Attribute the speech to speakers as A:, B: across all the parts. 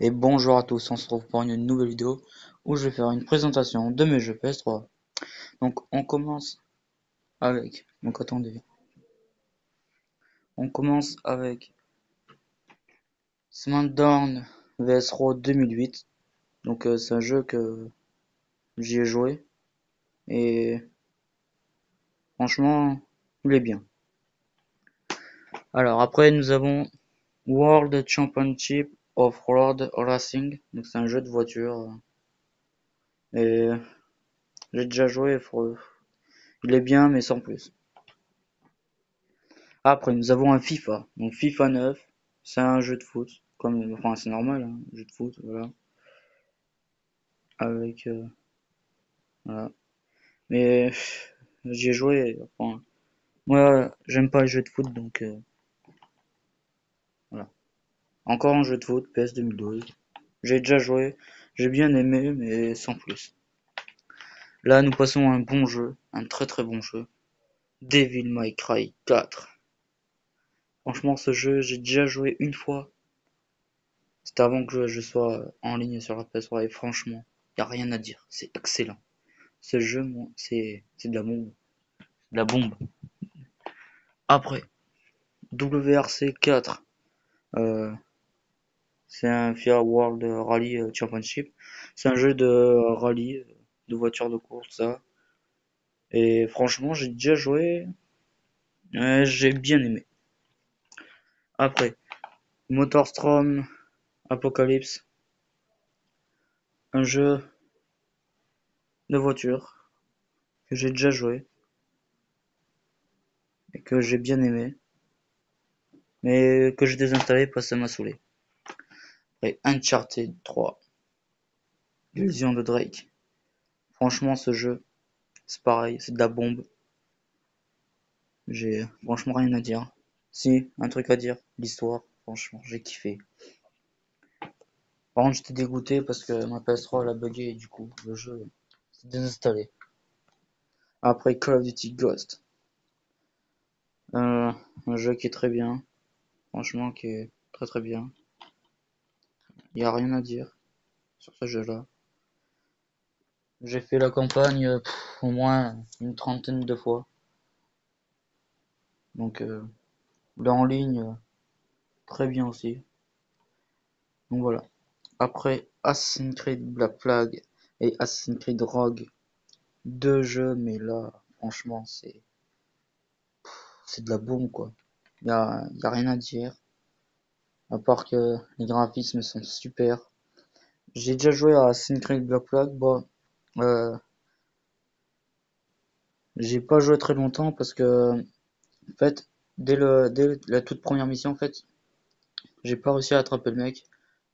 A: Et bonjour à tous, on se retrouve pour une nouvelle vidéo où je vais faire une présentation de mes jeux PS3. Donc on commence avec, donc attendez, on commence avec SmackDown vs Raw 2008. Donc c'est un jeu que j'y ai joué et franchement il est bien. Alors après nous avons World Championship of Road Racing, donc c'est un jeu de voiture et j'ai déjà joué, il est bien mais sans plus. Après, nous avons un FIFA. Donc FIFA 9, c'est un jeu de foot. Enfin, c'est normal, hein, un jeu de foot, voilà. Avec, voilà. Mais j'y ai joué. Enfin, moi, j'aime pas les jeux de foot, donc voilà. Encore un jeu de foot, PS 2012. J'ai déjà joué, j'ai bien aimé, mais sans plus. Là, nous passons à un bon jeu, un très très bon jeu. Devil May Cry 4. Franchement, ce jeu, j'ai déjà joué une fois. C'était avant que je sois en ligne sur la PS3 et franchement, y a rien à dire. C'est excellent. Ce jeu, moi, c'est de la bombe. De la bombe. Après, WRC 4, euh, c'est un FIA World Rally Championship. C'est un jeu de rallye, de voitures de course, ça. Et franchement, j'ai déjà joué, j'ai bien aimé. Après, Motorstorm Apocalypse, un jeu de voiture que j'ai déjà joué et que j'ai bien aimé, mais que j'ai désinstallé parce que ça m'a saoulé. Après, Uncharted 3, Illusion de Drake. Franchement, ce jeu, c'est pareil, c'est de la bombe. J'ai franchement rien à dire. Si, un truc à dire, l'histoire, franchement, j'ai kiffé. Par contre, j'étais dégoûté parce que ma PS3 elle a bugué et du coup, le jeu s'est désinstallé. Après Call of Duty Ghost, un jeu qui est très bien, franchement, qui est très très bien. Il y a rien à dire sur ce jeu-là. J'ai fait la campagne au moins une trentaine de fois. Donc, là en ligne, très bien aussi. Donc voilà. Après Assassin's Creed Black Flag et Assassin's Creed Rogue, deux jeux, mais là, franchement, c'est de la bombe quoi. Y a rien à dire, à part que les graphismes sont super. J'ai déjà joué à Assassin's Creed Black Flag, bon, euh, j'ai pas joué très longtemps parce que, en fait, dès la toute première mission, en fait, j'ai pas réussi à attraper le mec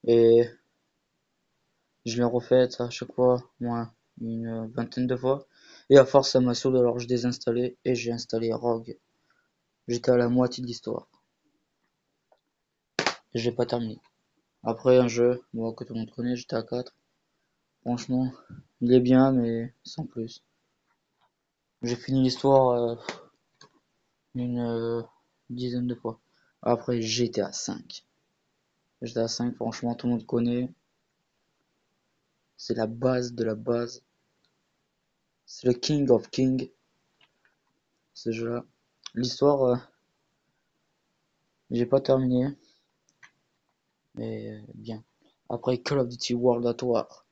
A: et je l'ai refait à chaque fois, moins une vingtaine de fois. Et à force, ça m'a saoulé, alors je désinstallé et j'ai installé Rogue. J'étais à la moitié de l'histoire et j'ai pas terminé. Après, un jeu, moi, que tout le monde connaît, GTA 4. Franchement, il est bien, mais sans plus. J'ai fini l'histoire une dizaine de fois. Après, GTA 5. GTA 5, franchement, tout le monde connaît. C'est la base de la base. C'est le King of King, ce jeu-là. L'histoire, j'ai pas terminé, mais bien. Après, Call of Duty World at War.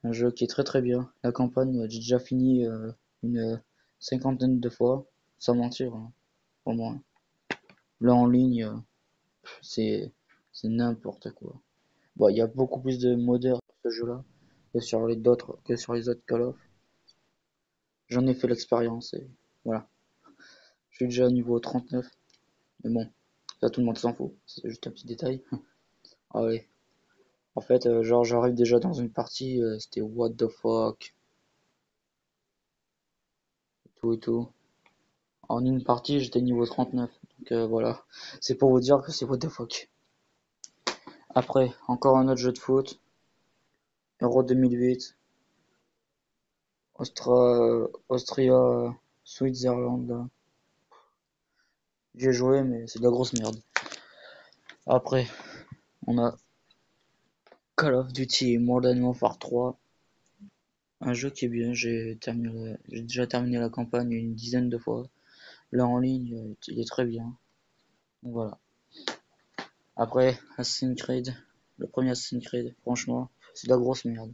A: Un jeu qui est très très bien. La campagne, j'ai déjà fini une cinquantaine de fois, sans mentir, hein, au moins. Là en ligne, c'est c'est n'importe quoi. Bon, il y a beaucoup plus de modeurs sur ce jeu-là que sur les autres Call of. J'en ai fait l'expérience et voilà. Je suis déjà au niveau 39, mais bon, ça tout le monde s'en fout. C'est juste un petit détail. Ah ouais. En fait, genre j'arrive déjà dans une partie, c'était what the fuck, et tout et tout. En une partie, j'étais niveau 39. Donc voilà. C'est pour vous dire que c'est what the fuck. Après, encore un autre jeu de foot. Euro 2008. Austria, Switzerland. Là. J'ai joué, mais c'est de la grosse merde. Après, on a Call of Duty Modern Warfare 3, un jeu qui est bien, j'ai déjà terminé la campagne une dizaine de fois. Là en ligne, il est très bien. Donc voilà. Après, Assassin's Creed, le premier Assassin's Creed, franchement, c'est de la grosse merde.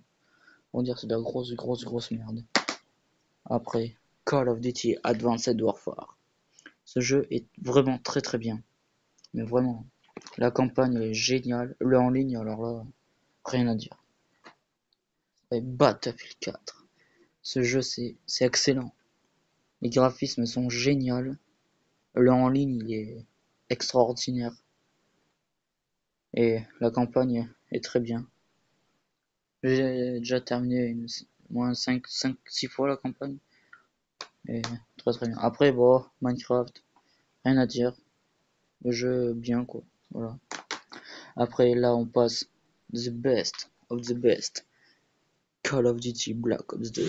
A: On va dire c'est de la grosse merde. Après, Call of Duty Advanced Warfare. Ce jeu est vraiment très bien. Mais vraiment, la campagne elle est géniale. Le en ligne, alors là, rien à dire. Et Battlefield 4. Ce jeu, c'est excellent. Les graphismes sont géniaux. Le en ligne, il est extraordinaire. Et la campagne est très bien. J'ai déjà terminé moins 6 fois la campagne. Et très bien. Après, bon, Minecraft, rien à dire. Le jeu bien quoi. Voilà. Après, là, on passe the best of the best. Call of Duty Black Ops 2.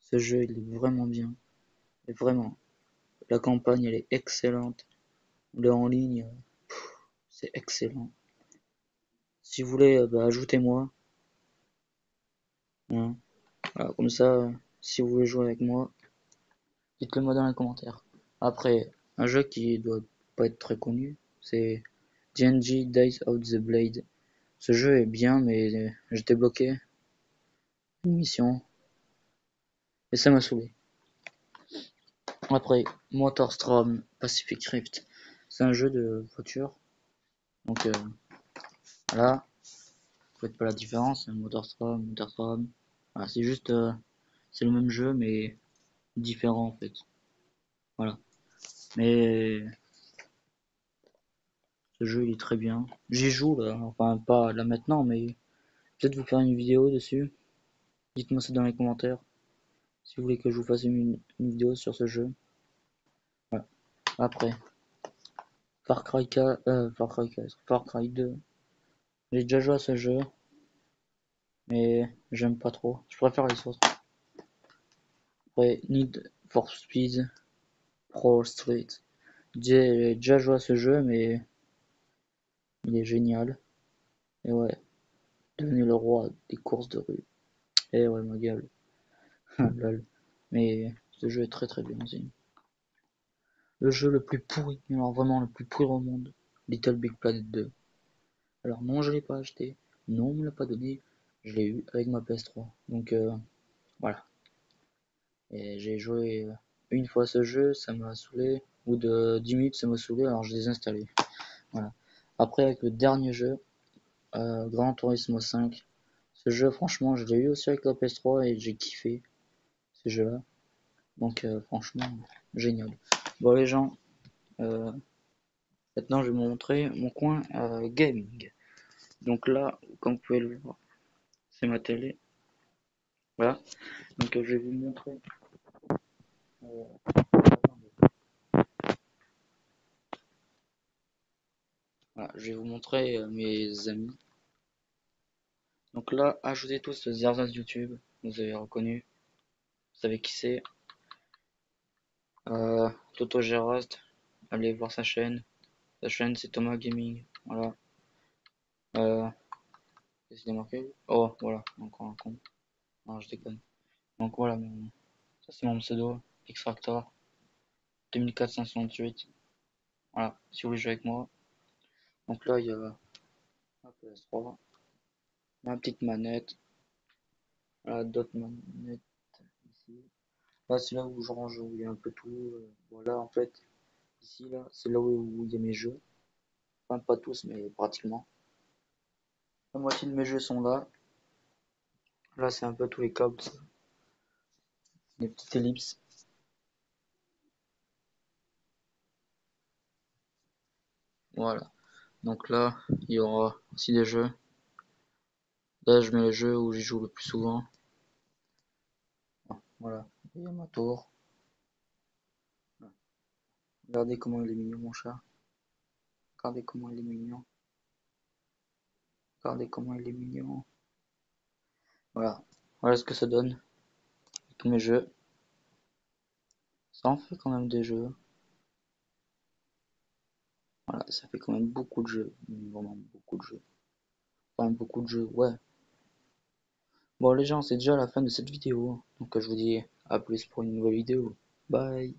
A: Ce jeu, il est vraiment bien. Et vraiment, la campagne, elle est excellente. Le en ligne, c'est excellent. Si vous voulez, bah, ajoutez-moi. Hein. Voilà, comme ça, si vous voulez jouer avec moi, dites-le moi dans les commentaires. Après, un jeu qui doit pas être très connu, c'est DNG Days of the Blade. Ce jeu est bien, mais j'étais bloqué une mission et ça m'a saoulé. Après, Motorstorm Pacific Rift, c'est un jeu de voiture. Donc là, vous faites pas la différence, Motorstorm. Voilà, c'est juste, c'est le même jeu mais différent en fait. Voilà. Mais ce jeu il est très bien. J'y joue là, enfin pas là maintenant, mais peut-être vous faire une vidéo dessus. Dites-moi ça dans les commentaires si vous voulez que je vous fasse une vidéo sur ce jeu. Voilà. Après, Far Cry 2. J'ai déjà joué à ce jeu, mais j'aime pas trop. Je préfère les autres. Après, Need for Speed Pro Street. J'ai déjà joué à ce jeu, mais il est génial. Et ouais, devenu le roi des courses de rue. Et ouais, ma gueule. Lol. Mais ce jeu est très bien aussi. Le jeu le plus pourri, alors vraiment le plus pourri au monde, Little Big Planet 2. Alors non, je l'ai pas acheté, non, on me l'a pas donné, je l'ai eu avec ma PS3. Donc voilà. Et j'ai joué une fois à ce jeu, ça m'a saoulé. Au bout de 10 minutes, ça m'a saoulé, alors je l'ai désinstallé. Voilà. Après, avec le dernier jeu, Gran Turismo 5, ce jeu, franchement, je l'ai eu aussi avec la PS3 et j'ai kiffé ce jeu-là. Donc franchement, génial. Bon les gens, euh, maintenant je vais vous montrer mon coin gaming. Donc là, comme vous pouvez le voir, c'est ma télé. Voilà. Donc je vais vous montrer. Voilà, je vais vous montrer mes amis. Donc là, ajoutez tous Zerzaz YouTube. Vous avez reconnu. Vous savez qui c'est. Toto Gerast. Allez voir sa chaîne. Sa chaîne c'est Thomas Gaming. Voilà. Qu'est-ce qu'il a marqué? Oh voilà, encore un con. Non, je déconne. Donc voilà, ça c'est mon pseudo. Extractor 2468. Voilà, si vous voulez jouer avec moi. Donc là, il y a ma PS3, ma petite manette, voilà, d'autres manettes ici. Là, c'est là où je range, où il y a un peu tout. Voilà, en fait, ici, là, c'est là où il y a mes jeux. Enfin, pas tous, mais pratiquement. La moitié de mes jeux sont là. Là, c'est un peu tous les câbles, les petites ellipses. Voilà. Donc là, il y aura aussi des jeux. Là, je mets les jeux où j'y joue le plus souvent. Voilà. Il y a ma tour. Regardez comment il est mignon, mon chat. Regardez comment il est mignon. Regardez comment il est mignon. Voilà. Voilà ce que ça donne. Tous mes jeux. Ça en fait quand même des jeux. Voilà, ça fait quand même beaucoup de jeux. Vraiment beaucoup de jeux. Enfin, beaucoup de jeux, ouais. Bon les gens, c'est déjà la fin de cette vidéo. Donc je vous dis à plus pour une nouvelle vidéo. Bye.